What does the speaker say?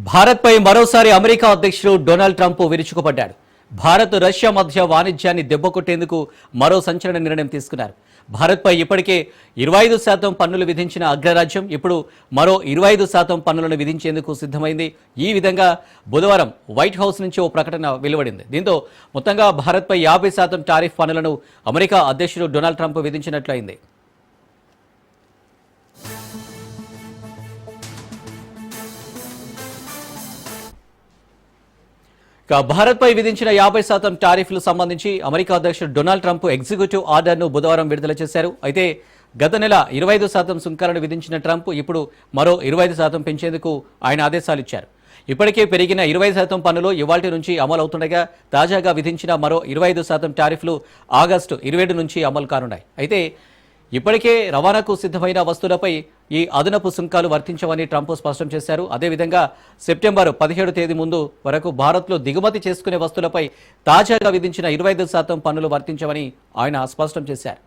భారత్పై మరోసారి అమెరికా అధ్యక్షుడు డొనాల్డ్ ట్రంప్ విరుచుకుపడ్డాడు. భారత్ రష్యా మధ్య వాణిజ్యాన్ని దెబ్బకొట్టేందుకు మరో సంచలన నిర్ణయం తీసుకున్నారు. భారత్పై ఇప్పటికే 25% పన్నులు విధించిన అగ్రరాజ్యం ఇప్పుడు మరో 25% పన్నులను విధించేందుకు సిద్ధమైంది. ఈ విధంగా బుధవారం వైట్ హౌస్ నుంచి ఓ ప్రకటన వెలువడింది. దీంతో మొత్తంగా భారత్పై 50% టారిఫ్ పన్నులను అమెరికా అధ్యక్షుడు డొనాల్డ్ ట్రంప్ విధించినట్లయింది. భారత్పై విధించిన 50% టారిఫ్లు సంబంధించి అమెరికా అధ్యక్షుడు డొనాల్డ్ ట్రంప్ ఎగ్జిక్యూటివ్ ఆర్డర్ను బుధవారం విడుదల చేశారు. అయితే గత నెల 25% సుంకాలను విధించిన ట్రంప్ ఇప్పుడు మరో 25% పెంచేందుకు ఆయన ఆదేశాలు ఇచ్చారు. ఇప్పటికే పెరిగిన 20% పన్నులు ఇవాల్టి నుంచి అమలు అవుతుండగా తాజాగా విధించిన మరో 25% టారిఫ్లు ఆగస్టు 27 నుంచి అమలు కానున్నాయి. అయితే ఇప్పటికే రవాణాకు సిద్ధమైన వస్తువులపై ఈ అదనపు సుంకాలు వర్తించవని ట్రంప్ స్పష్టం చేశారు. అదేవిధంగా సెప్టెంబర్ 17 తేదీ ముందు వరకు భారత్లో దిగుమతి చేసుకునే వస్తువులపై తాజాగా విధించిన 25% పన్నులు వర్తించవని ఆయన స్పష్టం చేశారు.